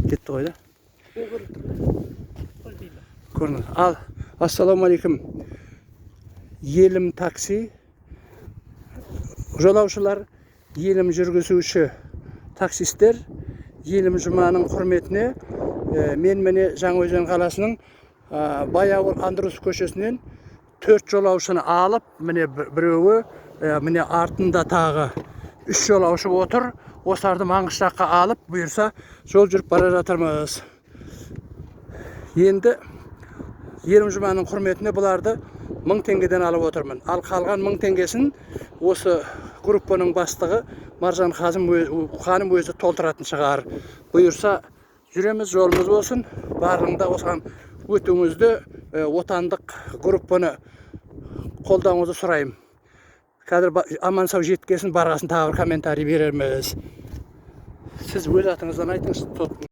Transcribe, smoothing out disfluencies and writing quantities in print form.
Ko'rinib ketdi qo'yda. Ko'rinadi. Al. Assalomu alaykum. Yelim taksi. Yo'lovchilar, yelim жүргізуші taksistler, yelim jumaның құрметіне men meni Жаңаөзен қаласының Баяғыр Андрус көшесінен 4 жолаушыны алып, міне біреуі, міне артында тағы 3 жолаушы отыр. Осыларды Маңғышлаққа алып, бұйырса жол жүріп бара жатырмыз. Енді Елім жұманың құрметіне бұларды 1000 теңгеден алып отырмын. Ал қалған 1000 теңгесін осы группаның бастығы Маржан ханым өзі толтыратын шығар. Бұйырса жүреміз, жолымыз болсын. Барлығында осыған өтуіңізді, отандық группаны қолдауыңызды сұрайым. Қазір аман сау жеткесін, барғасын тағы бір комментарий берерміз. Siz өз атыңыздан айтыңыз.